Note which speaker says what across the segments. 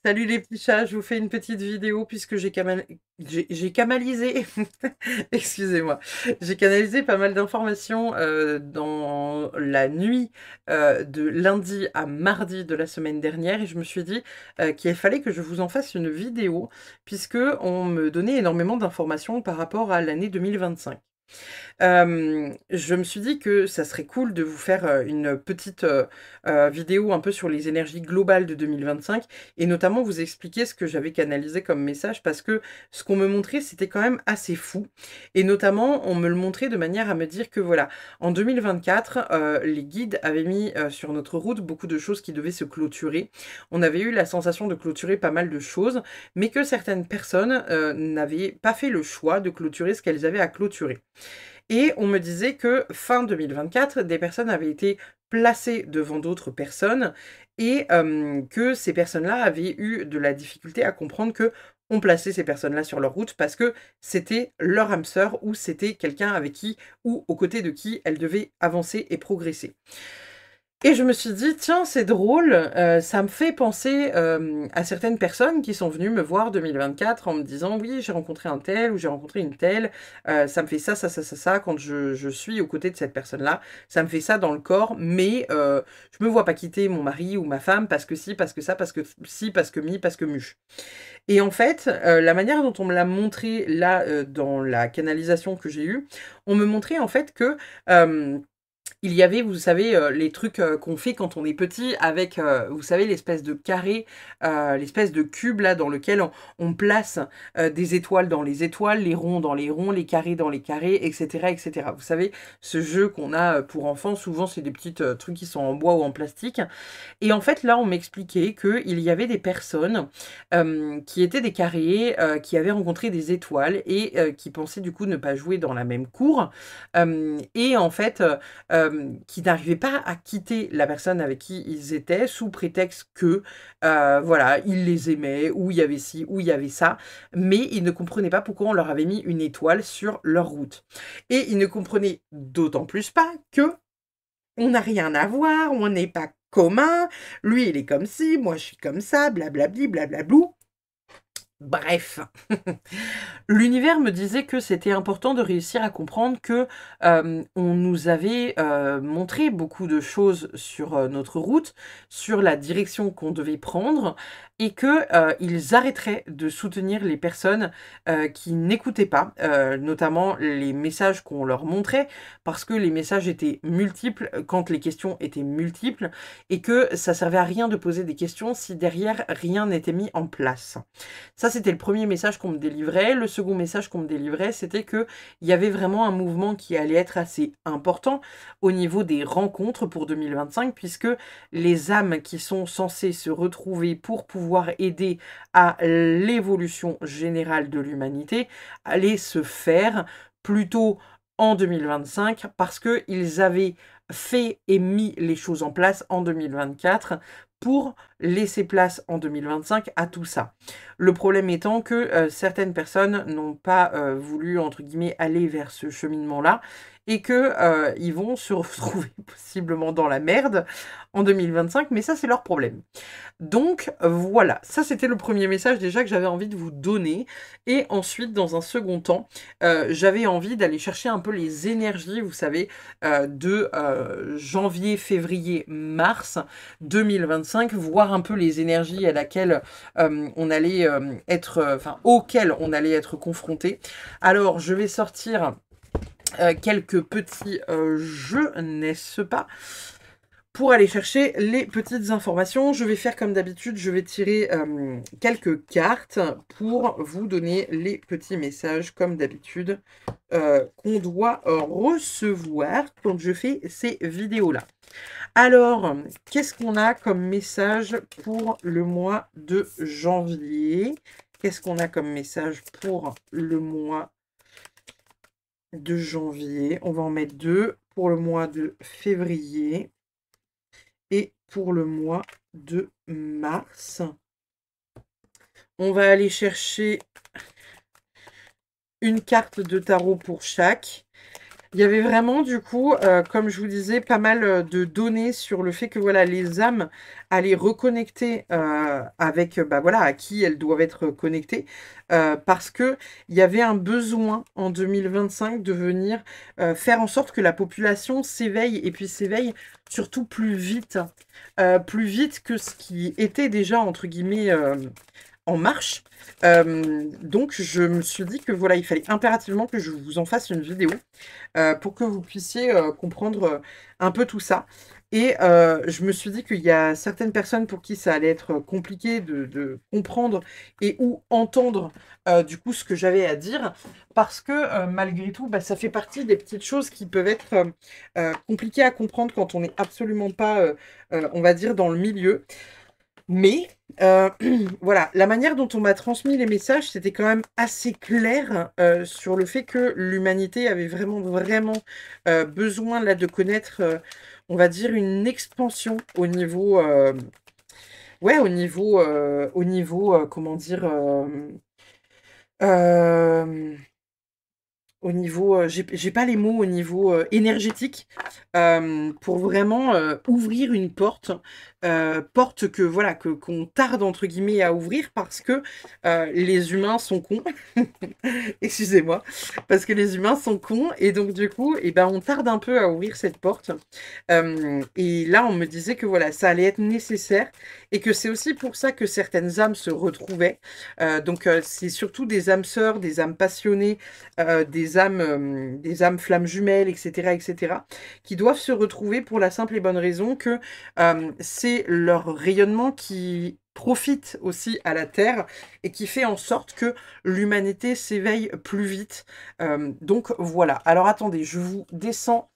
Speaker 1: Salut les petits chats, je vous fais une petite vidéo puisque j'ai canalisé, excusez-moi, j'ai canalisé pas mal d'informations dans la nuit de lundi à mardi de la semaine dernière et je me suis dit qu'il fallait que je vous en fasse une vidéo puisque on me donnait énormément d'informations par rapport à l'année 2025. Je me suis dit que ça serait cool de vous faire, une petite, vidéo un peu sur les énergies globales de 2025 et notamment vous expliquer ce que j'avais canalisé comme message parce que ce qu'on me montrait, c'était quand même assez fou et notamment, on me le montrait de manière à me dire que voilà, en 2024, les guides avaient mis, sur notre route beaucoup de choses qui devaient se clôturer. On avait eu la sensation de clôturer pas mal de choses, mais que certaines personnes, n'avaient pas fait le choix de clôturer ce qu'elles avaient à clôturer. Et on me disait que fin 2024, des personnes avaient été placées devant d'autres personnes et que ces personnes-là avaient eu de la difficulté à comprendre que on plaçait ces personnes-là sur leur route parce que c'était leur âme sœur ou c'était quelqu'un avec qui ou aux côtés de qui elles devaient avancer et progresser. Et je me suis dit: «Tiens, c'est drôle, ça me fait penser, à certaines personnes qui sont venues me voir 2024 en me disant: "Oui, j'ai rencontré un tel ou j'ai rencontré une telle, ça me fait ça, ça, ça, ça, ça quand je suis aux côtés de cette personne-là. Ça me fait ça dans le corps, mais je me vois pas quitter mon mari ou ma femme parce que si, parce que ça, parce que si, parce que mi, parce que muche"». Et en fait, la manière dont on me l'a montré là, dans la canalisation que j'ai eue, on me montrait en fait que, il y avait, vous savez, les trucs, qu'on fait quand on est petit avec, vous savez, l'espèce de carré, l'espèce de cube là dans lequel on place, des étoiles dans les étoiles, les ronds dans les ronds, les carrés dans les carrés et cetera et cetera. Vous savez, ce jeu qu'on a, pour enfants, souvent c'est des petites, trucs qui sont en bois ou en plastique et en fait, là, on m'expliquait qu'il y avait des personnes, qui étaient des carriers, qui avaient rencontré des étoiles et qui pensaient du coup ne pas jouer dans la même cour, et en fait, qui n'arrivaient pas à quitter la personne avec qui ils étaient sous prétexte que, voilà, ils les aimaient ou il y avait ci ou il y avait ça, mais ils ne comprenaient pas pourquoi on leur avait mis une étoile sur leur route et ils ne comprenaient d'autant plus pas que on n'a rien à voir, on n'est pas commun, lui il est comme ci, moi je suis comme ça, blablabli, blablablou. Bref, l'univers me disait que c'était important de réussir à comprendre que, on nous avait, montré beaucoup de choses sur, notre route, sur la direction qu'on devait prendre et que, ils arrêteraient de soutenir les personnes, qui n'écoutaient pas, notamment les messages qu'on leur montrait parce que les messages étaient multiples, quand les questions étaient multiples et que ça servait à rien de poser des questions si derrière rien n'était mis en place. Ça, c'était le premier message qu'on me délivrait. Le second message qu'on me délivrait, c'était qu'il y avait vraiment un mouvement qui allait être assez important au niveau des rencontres pour 2025, puisque les âmes qui sont censées se retrouver pour pouvoir aider à l'évolution générale de l'humanité allaient se faire plutôt en 2025 parce qu'ils avaient fait et mis les choses en place en 2024 pour laisser place en 2025 à tout ça. Le problème étant que certaines personnes n'ont pas voulu, entre guillemets, aller vers ce cheminement-là et que ils vont se retrouver possiblement dans la merde en 2025, mais ça c'est leur problème. Donc voilà, ça c'était le premier message déjà que j'avais envie de vous donner. Et ensuite, dans un second temps, j'avais envie d'aller chercher un peu les énergies, vous savez, de janvier, février, mars 2025, voir un peu les énergies à laquelle on allait être, enfin auxquelles on allait être confronté. Alors je vais sortir quelques petits jeux, n'est-ce pas? Pour aller chercher les petites informations, je vais faire comme d'habitude, je vais tirer quelques cartes pour vous donner les petits messages, comme d'habitude, qu'on doit recevoir quand je fais ces vidéos-là. Alors, qu'est-ce qu'on a comme message pour le mois de janvier? Qu'est-ce qu'on a comme message pour le mois de janvier? On va en mettre deux pour le mois de février. Et pour le mois de mars, on va aller chercher une carte de tarot pour chaque. Il y avait vraiment du coup, comme je vous disais, pas mal, de données sur le fait que voilà, les âmes allaient reconnecter, avec, bah, voilà, à qui elles doivent être connectées, parce qu'il y avait un besoin en 2025 de venir, faire en sorte que la population s'éveille et puis s'éveille surtout plus vite que ce qui était déjà entre guillemets, en marche. Donc je me suis dit que voilà, il fallait impérativement que je vous en fasse une vidéo pour que vous puissiez comprendre un peu tout ça. Et je me suis dit qu'il y a certaines personnes pour qui ça allait être compliqué de comprendre et ou entendre du coup ce que j'avais à dire, parce que malgré tout, bah, ça fait partie des petites choses qui peuvent être compliquées à comprendre quand on n'est absolument pas, on va dire, dans le milieu. Mais voilà, la manière dont on m'a transmis les messages, c'était quand même assez clair, sur le fait que l'humanité avait vraiment, besoin là de connaître, on va dire une expansion au niveau, ouais, au niveau, comment dire? Hem Au niveau, j'ai pas les mots au niveau, énergétique, pour vraiment, ouvrir une porte, porte que voilà, que qu'on «tarde» entre guillemets à ouvrir parce que, les humains sont cons. Excusez-moi, parce que les humains sont cons et donc du coup et ben, on tarde un peu à ouvrir cette porte. Et là, on me disait que voilà, ça allait être nécessaire et que c'est aussi pour ça que certaines âmes se retrouvaient. Donc c'est surtout des âmes sœurs, des âmes passionnées, des âmes flammes jumelles, et cetera, qui doivent se retrouver pour la simple et bonne raison que, c'est leur rayonnement qui profite aussi à la Terre et qui fait en sorte que l'humanité s'éveille plus vite. Donc voilà. Alors attendez, je vous descends,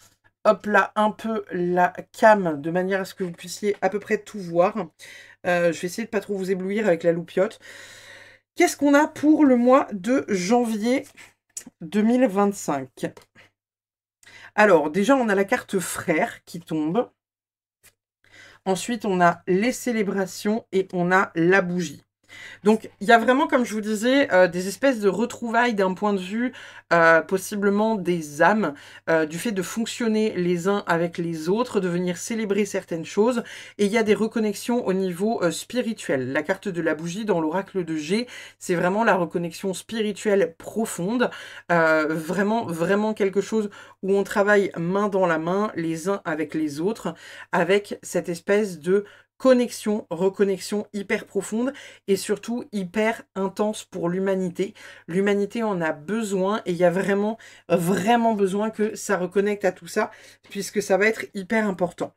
Speaker 1: hop là, un peu la cam de manière à ce que vous puissiez à peu près tout voir. Je vais essayer de pas trop vous éblouir avec la loupiote. Qu'est-ce qu'on a pour le mois de janvier 2025? Alors, déjà, on a la carte frère qui tombe. Ensuite, on a les célébrations et on a la bougie. Donc, il y a vraiment, comme je vous disais, des espèces de retrouvailles d'un point de vue, possiblement des âmes, du fait de fonctionner les uns avec les autres, de venir célébrer certaines choses. Et il y a des reconnexions au niveau spirituel. La carte de la bougie dans l'oracle de G, c'est vraiment la reconnexion spirituelle profonde. Vraiment quelque chose où on travaille main dans la main, les uns avec les autres, avec cette espèce de connexion, reconnexion hyper profonde et surtout hyper intense pour l'humanité. L'humanité en a besoin et il y a vraiment besoin que ça reconnecte à tout ça puisque ça va être hyper important.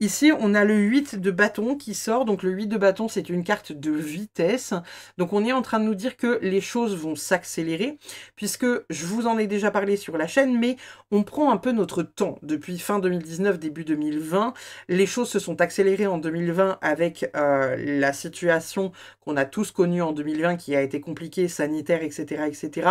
Speaker 1: Ici, on a le 8 de bâton qui sort. Donc le 8 de bâton, c'est une carte de vitesse. Donc on est en train de nous dire que les choses vont s'accélérer, puisque je vous en ai déjà parlé sur la chaîne, mais on prend un peu notre temps. Depuis fin 2019, début 2020, les choses se sont accélérées en 2020 avec la situation qu'on a tous connue en 2020 qui a été compliquée, sanitaire, etc., etc.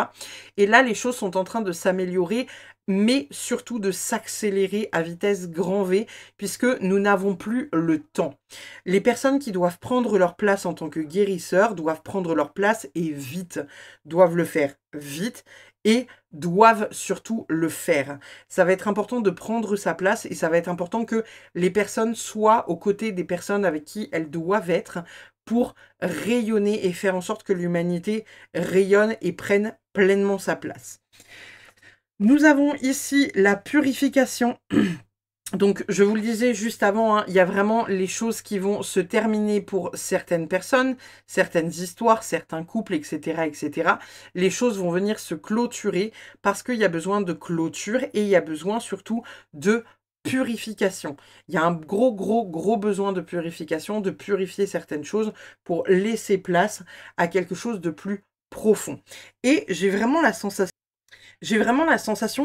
Speaker 1: Et là, les choses sont en train de s'améliorer, mais surtout de s'accélérer à vitesse grand V, puisque nous n'avons plus le temps. Les personnes qui doivent prendre leur place en tant que guérisseurs doivent prendre leur place et vite, doivent le faire vite et doivent surtout le faire. Ça va être important de prendre sa place et ça va être important que les personnes soient aux côtés des personnes avec qui elles doivent être pour rayonner et faire en sorte que l'humanité rayonne et prenne pleinement sa place. Nous avons ici la purification. Donc, je vous le disais juste avant, hein, il y a vraiment les choses qui vont se terminer pour certaines personnes, certaines histoires, certains couples, etc., etc. Les choses vont venir se clôturer parce qu'il y a besoin de clôture et il y a besoin surtout de purification. Il y a un gros besoin de purification, de purifier certaines choses pour laisser place à quelque chose de plus profond. Et j'ai vraiment la sensation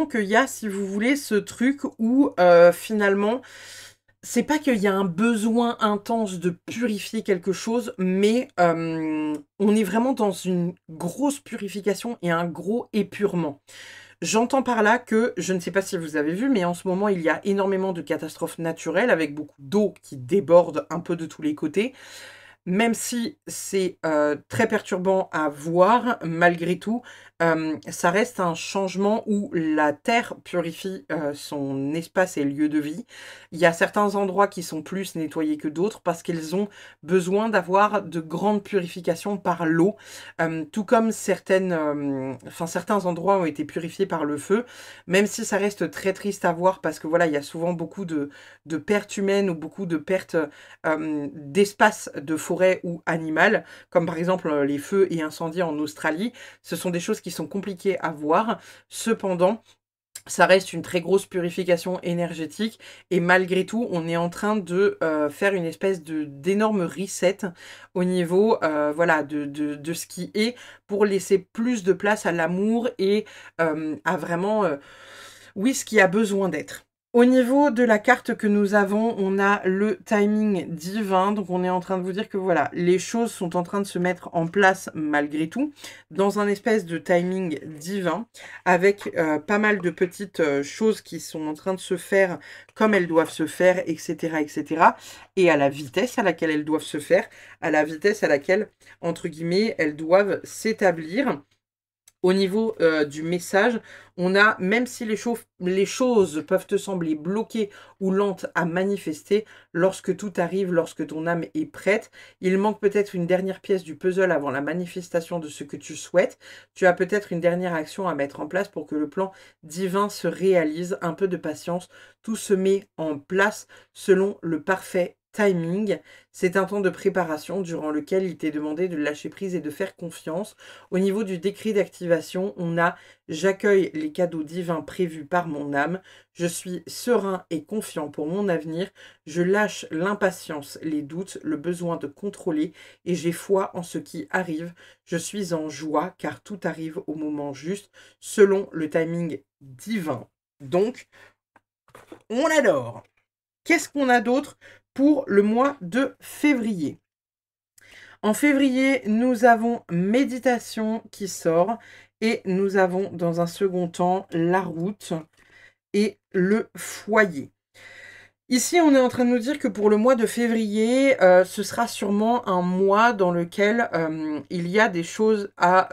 Speaker 1: qu'il y a, si vous voulez, ce truc où finalement, c'est pas qu'il y a un besoin intense de purifier quelque chose, mais on est vraiment dans une grosse purification et un gros épurement. J'entends par là que, je ne sais pas si vous avez vu, mais en ce moment, il y a énormément de catastrophes naturelles avec beaucoup d'eau qui déborde un peu de tous les côtés. même si c'est très perturbant à voir, malgré tout, ça reste un changement où la Terre purifie son espace et lieu de vie. Il y a certains endroits qui sont plus nettoyés que d'autres parce qu'ils ont besoin d'avoir de grandes purifications par l'eau, tout comme certains endroits ont été purifiés par le feu, même si ça reste très triste à voir parce que voilà, il y a souvent beaucoup de pertes humaines ou beaucoup de pertes d'espace de forêt ou animales, comme par exemple les feux et incendies en Australie. Ce sont des choses qui sont compliquées à voir. Cependant, ça reste une très grosse purification énergétique et malgré tout, on est en train de faire une espèce d'énorme reset au niveau voilà, de ce qui est pour laisser plus de place à l'amour et à vraiment oui, ce qui a besoin d'être. Au niveau de la carte que nous avons, on a le timing divin. Donc, on est en train de vous dire que voilà, les choses sont en train de se mettre en place malgré tout, dans un espèce de timing divin, avec pas mal de petites choses qui sont en train de se faire comme elles doivent se faire, etc., etc. Et à la vitesse à laquelle elles doivent se faire, à la vitesse à laquelle, entre guillemets, elles doivent s'établir. Au niveau du message, on a, même si les choses peuvent te sembler bloquées ou lentes à manifester, lorsque tout arrive, lorsque ton âme est prête, il manque peut-être une dernière pièce du puzzle avant la manifestation de ce que tu souhaites. Tu as peut-être une dernière action à mettre en place pour que le plan divin se réalise. Un peu de patience, tout se met en place selon le parfait timing. C'est un temps de préparation durant lequel il t'est demandé de lâcher prise et de faire confiance. Au niveau du décret d'activation, on a « J'accueille les cadeaux divins prévus par mon âme. Je suis serein et confiant pour mon avenir. Je lâche l'impatience, les doutes, le besoin de contrôler et j'ai foi en ce qui arrive. Je suis en joie car tout arrive au moment juste selon le timing divin. » Donc, on adore. Qu'est-ce qu'on a d'autre pour le mois de février? En février, nous avons méditation qui sort et nous avons dans un second temps la route et le foyer. Ici, on est en train de nous dire que pour le mois de février, ce sera sûrement un mois dans lequel il y a des choses à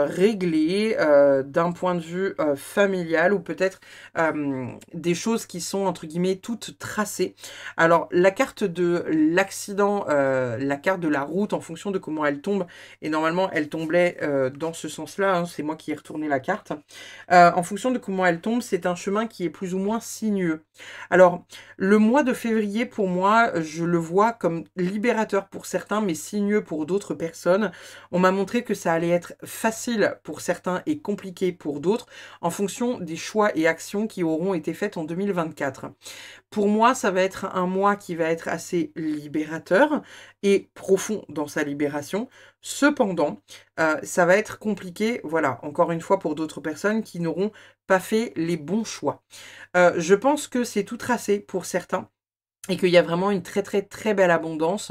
Speaker 1: régler d'un point de vue familial ou peut-être des choses qui sont entre guillemets toutes tracées. Alors, la carte de l'accident, la carte de la route en fonction de comment elle tombe, et normalement elle tombait dans ce sens-là, hein, c'est moi qui ai retourné la carte. En fonction de comment elle tombe, c'est un chemin qui est plus ou moins sinueux. Alors, le mois de février, pour moi, je le vois comme libérateur pour certains, mais sinueux pour d'autres personnes. On m'a montré que ça allait être facile pour certains et compliqué pour d'autres, en fonction des choix et actions qui auront été faites en 2024. Pour moi, ça va être un mois qui va être assez libérateur et profond dans sa libération. Cependant, ça va être compliqué, voilà, encore une fois, pour d'autres personnes qui n'auront pas fait les bons choix. Je pense que c'est tout tracé pour certains et qu'il y a vraiment une très très très belle abondance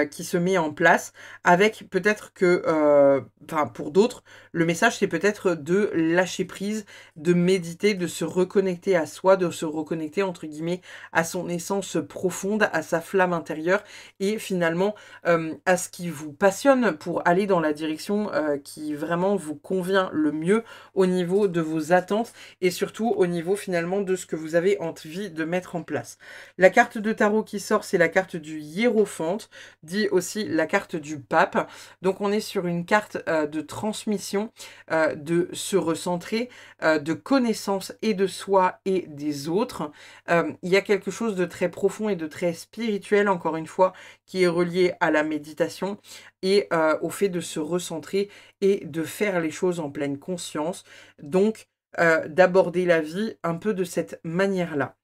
Speaker 1: qui se met en place avec peut-être que, enfin pour d'autres, le message c'est peut-être de lâcher prise, de méditer, de se reconnecter à soi, de se reconnecter entre guillemets à son essence profonde, à sa flamme intérieure et finalement à ce qui vous passionne pour aller dans la direction qui vraiment vous convient le mieux au niveau de vos attentes et surtout au niveau finalement de ce que vous avez envie de mettre en place. La carte de tarot qui sort, c'est la carte du hiérophante, dit aussi la carte du pape. Donc on est sur une carte de transmission, de se recentrer, de connaissance et de soi et des autres. Il y a quelque chose de très profond et de très spirituel, encore une fois, qui est relié à la méditation et au fait de se recentrer et de faire les choses en pleine conscience. Donc, d'aborder la vie un peu de cette manière-là.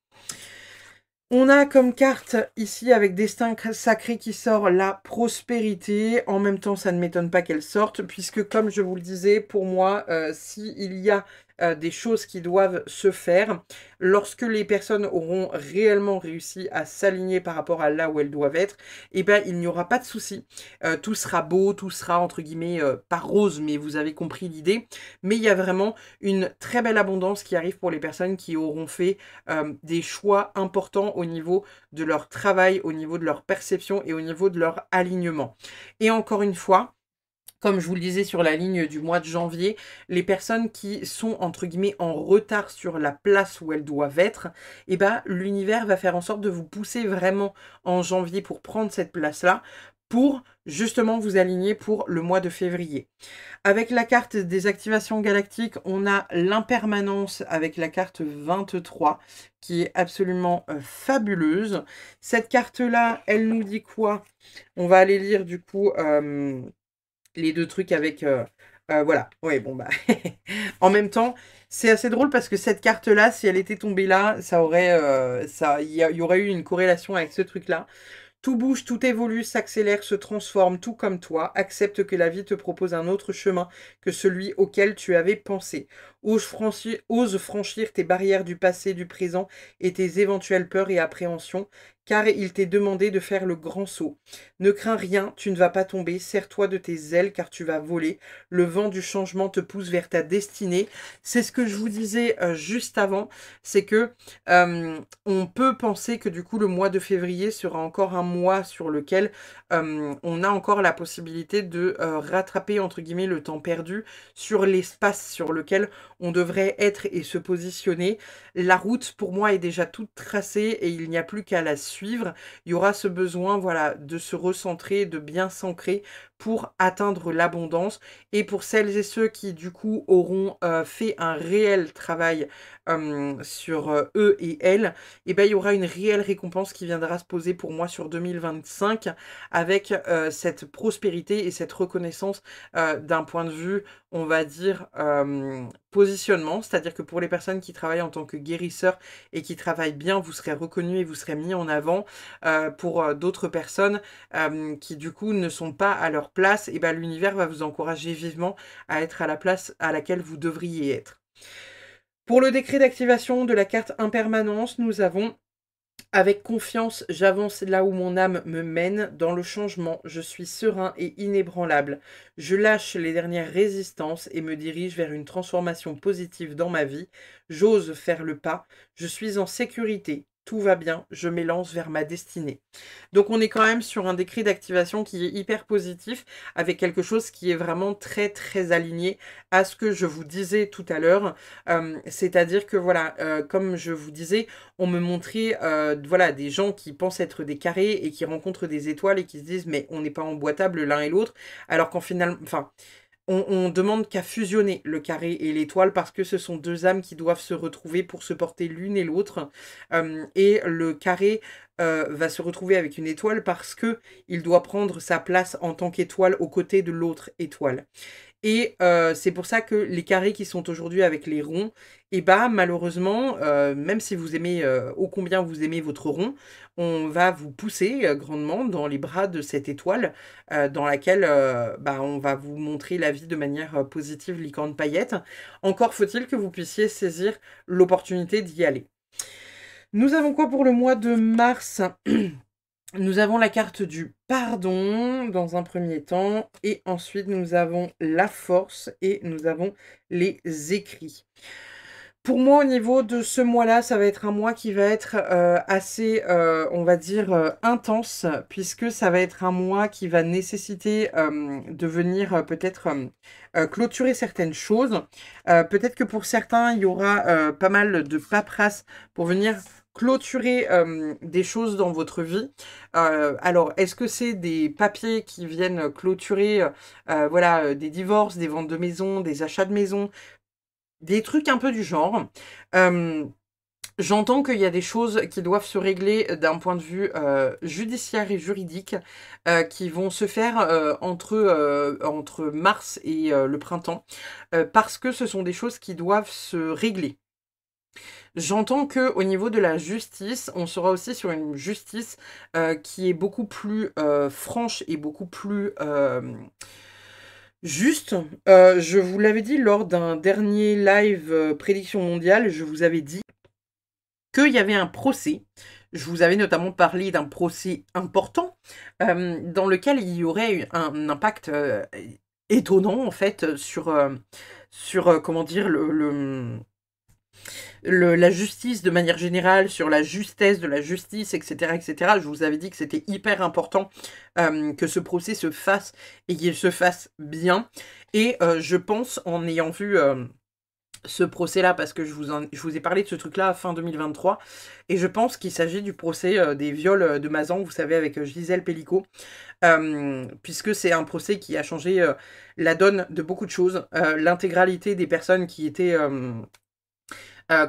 Speaker 1: On a comme carte ici avec Destin Sacré qui sort la prospérité. En même temps, ça ne m'étonne pas qu'elle sorte puisque comme je vous le disais, pour moi, s'il y a des choses qui doivent se faire. Lorsque les personnes auront réellement réussi à s'aligner par rapport à là où elles doivent être, eh ben, il n'y aura pas de souci. Tout sera beau, tout sera entre guillemets pas rose, mais vous avez compris l'idée. Mais il y a vraiment une très belle abondance qui arrive pour les personnes qui auront fait des choix importants au niveau de leur travail, au niveau de leur perception et au niveau de leur alignement. Et encore une fois, comme je vous le disais sur la ligne du mois de janvier, les personnes qui sont entre guillemets en retard sur la place où elles doivent être, eh ben, l'univers va faire en sorte de vous pousser vraiment en janvier pour prendre cette place-là, pour justement vous aligner pour le mois de février. Avec la carte des activations galactiques, on a l'impermanence avec la carte 23 qui est absolument fabuleuse. Cette carte-là, elle nous dit quoi? On va aller lire du coup les deux trucs avec... voilà, ouais, bon bah... En même temps, c'est assez drôle parce que cette carte-là, si elle était tombée là, ça aurait... y aurait eu une corrélation avec ce truc-là. Tout bouge, tout évolue, s'accélère, se transforme, tout comme toi. Accepte que la vie te propose un autre chemin que celui auquel tu avais pensé. Ose franchir tes barrières du passé, du présent et tes éventuelles peurs et appréhensions, car il t'est demandé de faire le grand saut. Ne crains rien, tu ne vas pas tomber, serre-toi de tes ailes car tu vas voler. Le vent du changement te pousse vers ta destinée. C'est ce que je vous disais juste avant, c'est que on peut penser que du coup le mois de février sera encore un mois sur lequel on a encore la possibilité de rattraper entre guillemets le temps perdu sur l'espace sur lequel on devrait être et se positionner. La route pour moi est déjà toute tracée et il n'y a plus qu'à la suivre. Il y aura ce besoin voilà, de se recentrer, de bien s'ancrer pour atteindre l'abondance. Et pour celles et ceux qui du coup auront fait un réel travail sur eux et elles, et ben, il y aura une réelle récompense qui viendra se poser pour moi sur 2025 avec cette prospérité et cette reconnaissance d'un point de vue, on va dire, positionnement. C'est-à-dire que pour les personnes qui travaillent en tant que guérisseurs et qui travaillent bien, vous serez reconnus et vous serez mis en avant. Pour d'autres personnes qui du coup ne sont pas à leur place, et ben, l'univers va vous encourager vivement à être à la place à laquelle vous devriez être. Pour le décret d'activation de la carte impermanence, nous avons avec confiance, j'avance là où mon âme me mène. Dans le changement, je suis serein et inébranlable. Je lâche les dernières résistances et me dirige vers une transformation positive dans ma vie. J'ose faire le pas. Je suis en sécurité. Tout va bien. Je m'élance vers ma destinée. Donc on est quand même sur un décret d'activation qui est hyper positif, avec quelque chose qui est vraiment très très aligné à ce que je vous disais tout à l'heure. C'est-à-dire que voilà, comme je vous disais, on me montrait voilà, des gens qui pensent être des carrés et qui rencontrent des étoiles et qui se disent mais on n'est pas emboîtable l'un et l'autre, alors qu'en final, enfin, on demande qu'à fusionner le carré et l'étoile parce que ce sont deux âmes qui doivent se retrouver pour se porter l'une et l'autre. Et le carré va se retrouver avec une étoile parce que il doit prendre sa place en tant qu'étoile aux côtés de l'autre étoile. Et c'est pour ça que les carrés qui sont aujourd'hui avec les ronds, et bah malheureusement, même si vous aimez ô combien vous aimez votre rond, on va vous pousser grandement dans les bras de cette étoile dans laquelle bah, on va vous montrer la vie de manière positive, licorne paillette. Encore faut-il que vous puissiez saisir l'opportunité d'y aller. Nous avons quoi pour le mois de mars? Nous avons la carte du pardon dans un premier temps et ensuite nous avons la force et nous avons les écrits. Pour moi, au niveau de ce mois-là, ça va être un mois qui va être assez, on va dire, intense, puisque ça va être un mois qui va nécessiter de venir peut-être clôturer certaines choses. Peut-être que pour certains, il y aura pas mal de paperasse pour venir clôturer des choses dans votre vie. Alors, est-ce que c'est des papiers qui viennent clôturer voilà, des divorces, des ventes de maison, des achats de maison, des trucs un peu du genre. J'entends qu'il y a des choses qui doivent se régler d'un point de vue judiciaire et juridique qui vont se faire entre mars et le printemps parce que ce sont des choses qui doivent se régler. J'entends que au niveau de la justice, on sera aussi sur une justice qui est beaucoup plus franche et beaucoup plus Juste, je vous l'avais dit lors d'un dernier live, prédiction mondiale, je vous avais dit qu'il y avait un procès. Je vous avais notamment parlé d'un procès important, dans lequel il y aurait eu un impact, étonnant en fait, sur, comment dire? La justice de manière générale, sur la justesse de la justice, etc., etc. Je vous avais dit que c'était hyper important que ce procès se fasse et qu'il se fasse bien. Et je pense, en ayant vu ce procès-là, parce que je vous ai parlé de ce truc-là à fin 2023, et je pense qu'il s'agit du procès des viols de Mazan, vous savez, avec Gisèle Pellico, puisque c'est un procès qui a changé la donne de beaucoup de choses. L'intégralité des personnes qui étaient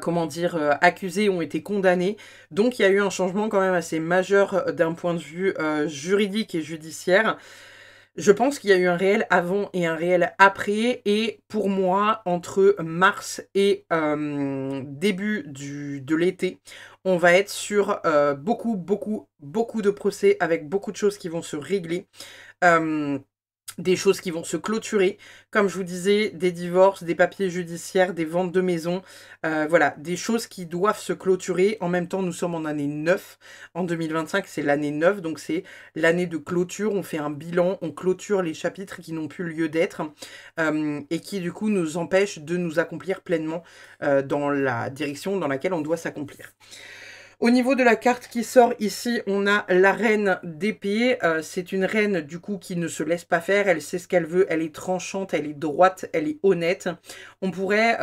Speaker 1: comment dire, accusés ont été condamnés. Donc il y a eu un changement quand même assez majeur d'un point de vue juridique et judiciaire. Je pense qu'il y a eu un réel avant et un réel après. Et pour moi, entre mars et début de l'été, on va être sur beaucoup, beaucoup, beaucoup de procès avec beaucoup de choses qui vont se régler. Des choses qui vont se clôturer, comme je vous disais, des divorces, des papiers judiciaires, des ventes de maisons, voilà, des choses qui doivent se clôturer. En même temps, nous sommes en année 9, en 2025, c'est l'année 9, donc c'est l'année de clôture, on fait un bilan, on clôture les chapitres qui n'ont plus lieu d'être, et qui du coup nous empêchent de nous accomplir pleinement dans la direction dans laquelle on doit s'accomplir. Au niveau de la carte qui sort ici, on a la reine d'épée. C'est une reine du coup qui ne se laisse pas faire, elle sait ce qu'elle veut, elle est tranchante, elle est droite, elle est honnête. On pourrait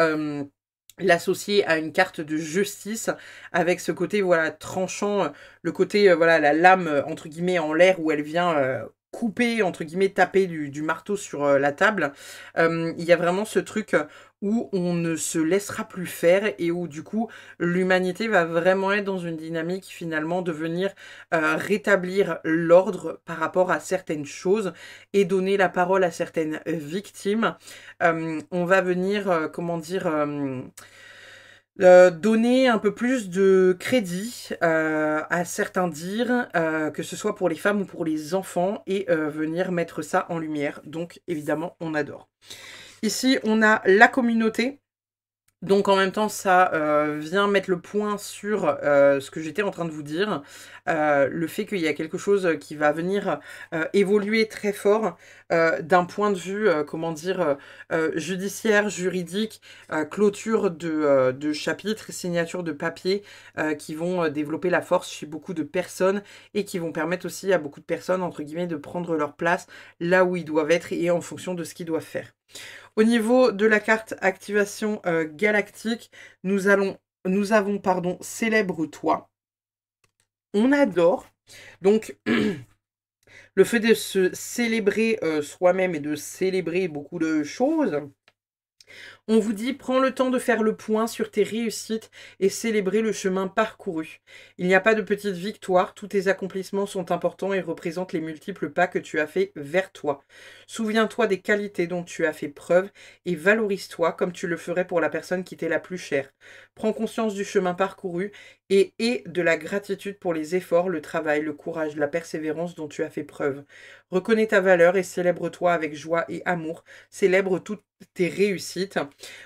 Speaker 1: l'associer à une carte de justice avec ce côté voilà tranchant, le côté voilà la lame entre guillemets en l'air où elle vient couper entre guillemets taper du marteau sur la table. Il y a vraiment ce truc où on ne se laissera plus faire et où du coup l'humanité va vraiment être dans une dynamique finalement de venir rétablir l'ordre par rapport à certaines choses et donner la parole à certaines victimes. On va venir, comment dire, donner un peu plus de crédit à certains dires, que ce soit pour les femmes ou pour les enfants, et venir mettre ça en lumière. Donc évidemment, on adore. Ici, on a la communauté. Donc en même temps, ça vient mettre le point sur ce que j'étais en train de vous dire, le fait qu'il y a quelque chose qui va venir évoluer très fort d'un point de vue, comment dire, judiciaire, juridique, clôture de chapitres, signature de papiers qui vont développer la force chez beaucoup de personnes et qui vont permettre aussi à beaucoup de personnes, entre guillemets, de prendre leur place là où ils doivent être et en fonction de ce qu'ils doivent faire. Au niveau de la carte activation galactique, nous avons pardon, Célèbre-toi. On adore. Donc, le fait de se célébrer soi-même et de célébrer beaucoup de choses. On vous dit, prends le temps de faire le point sur tes réussites et célébrer le chemin parcouru. Il n'y a pas de petite victoire, tous tes accomplissements sont importants et représentent les multiples pas que tu as fait vers toi. Souviens-toi des qualités dont tu as fait preuve et valorise-toi comme tu le ferais pour la personne qui t'est la plus chère. Prends conscience du chemin parcouru et aie de la gratitude pour les efforts, le travail, le courage, la persévérance dont tu as fait preuve. Reconnais ta valeur et célèbre-toi avec joie et amour. Célèbre toutes tes réussites.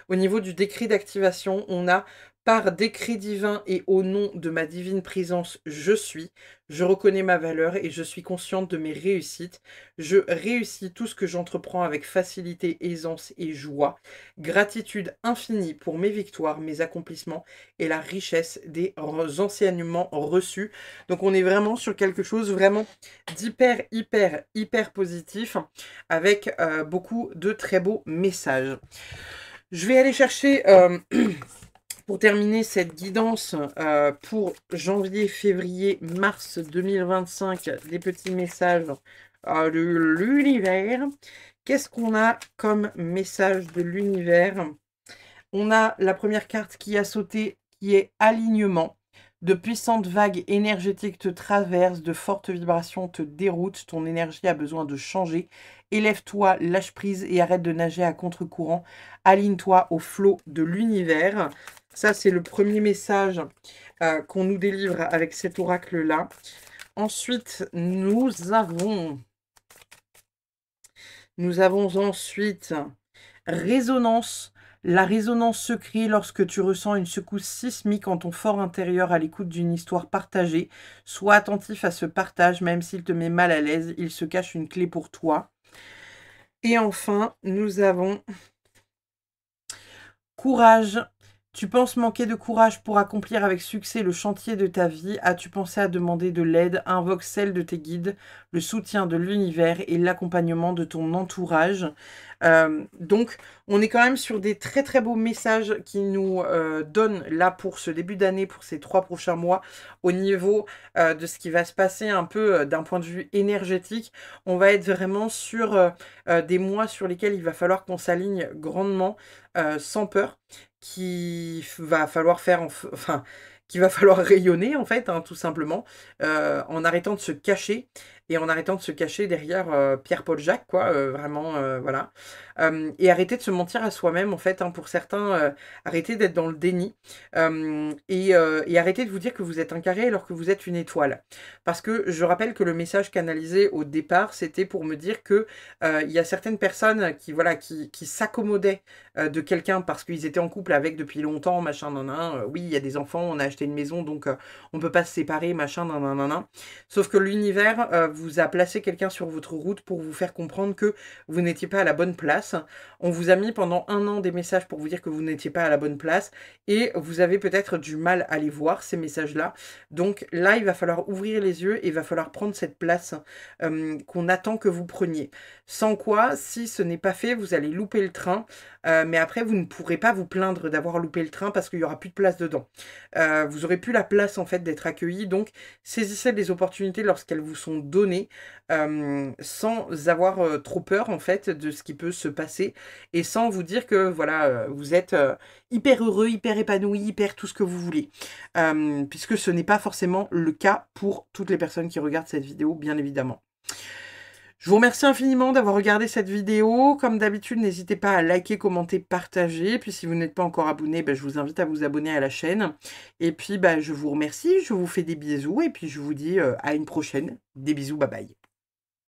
Speaker 1: Au niveau du décret d'activation, on a par décret divin et au nom de ma divine présence, je suis. Je reconnais ma valeur et je suis consciente de mes réussites. Je réussis tout ce que j'entreprends avec facilité, aisance et joie. Gratitude infinie pour mes victoires, mes accomplissements et la richesse des enseignements reçus. Donc on est vraiment sur quelque chose vraiment d'hyper, hyper, hyper positif avec beaucoup de très beaux messages. Je vais aller chercher, pour terminer cette guidance pour janvier, février, mars 2025, des petits messages de l'univers. Qu'est-ce qu'on a comme message de l'univers? On a la première carte qui a sauté, qui est alignement. De puissantes vagues énergétiques te traversent, de fortes vibrations te déroutent, ton énergie a besoin de changer. Élève-toi, lâche prise et arrête de nager à contre-courant. Aligne-toi au flot de l'univers. Ça, c'est le premier message qu'on nous délivre avec cet oracle-là. Ensuite, nous avons Nous avons ensuite résonance. La résonance se crée lorsque tu ressens une secousse sismique en ton fort intérieur à l'écoute d'une histoire partagée. Sois attentif à ce partage, même s'il te met mal à l'aise, il se cache une clé pour toi. Et enfin, nous avons courage. Tu penses manquer de courage pour accomplir avec succès le chantier de ta vie. As-tu pensé à demander de l'aide? Invoque celle de tes guides, le soutien de l'univers et l'accompagnement de ton entourage. Donc, on est quand même sur des très très beaux messages qui nous donnent là pour ce début d'année, pour ces 3 prochains mois, au niveau de ce qui va se passer un peu d'un point de vue énergétique. On va être vraiment sur des mois sur lesquels il va falloir qu'on s'aligne grandement, sans peur, va falloir faire, enfin, qu'il va falloir rayonner en fait, hein, tout simplement, en arrêtant de se cacher et en arrêtant de se cacher derrière Pierre-Paul Jacques, quoi, vraiment, voilà. Et arrêter de se mentir à soi-même, en fait, hein, pour certains, arrêter d'être dans le déni, et arrêter de vous dire que vous êtes un carré alors que vous êtes une étoile. Parce que je rappelle que le message canalisé au départ, c'était pour me dire que il y a certaines personnes qui, voilà, qui s'accommodaient de quelqu'un parce qu'ils étaient en couple avec depuis longtemps, machin, nan, oui, il y a des enfants, on a acheté une maison, donc on peut pas se séparer, machin, nan. Sauf que l'univers vous a placé quelqu'un sur votre route pour vous faire comprendre que vous n'étiez pas à la bonne place. On vous a mis pendant 1 an des messages pour vous dire que vous n'étiez pas à la bonne place et vous avez peut-être du mal à les voir, ces messages-là. Donc là, il va falloir ouvrir les yeux et il va falloir prendre cette place qu'on attend que vous preniez. Sans quoi, si ce n'est pas fait, vous allez louper le train, mais après, vous ne pourrez pas vous plaindre d'avoir loupé le train parce qu'il n'y aura plus de place dedans. Vous aurez plus la place, en fait, d'être accueilli. Donc, saisissez les opportunités lorsqu'elles vous sont données, sans avoir trop peur, en fait, de ce qui peut se passer et sans vous dire que, voilà, vous êtes hyper heureux, hyper épanoui, hyper tout ce que vous voulez. Puisque ce n'est pas forcément le cas pour toutes les personnes qui regardent cette vidéo, bien évidemment. Je vous remercie infiniment d'avoir regardé cette vidéo. Comme d'habitude, n'hésitez pas à liker, commenter, partager. Puis si vous n'êtes pas encore abonné, je vous invite à vous abonner à la chaîne. Et puis je vous remercie, je vous fais des bisous et puis je vous dis à une prochaine. Des bisous, bye bye.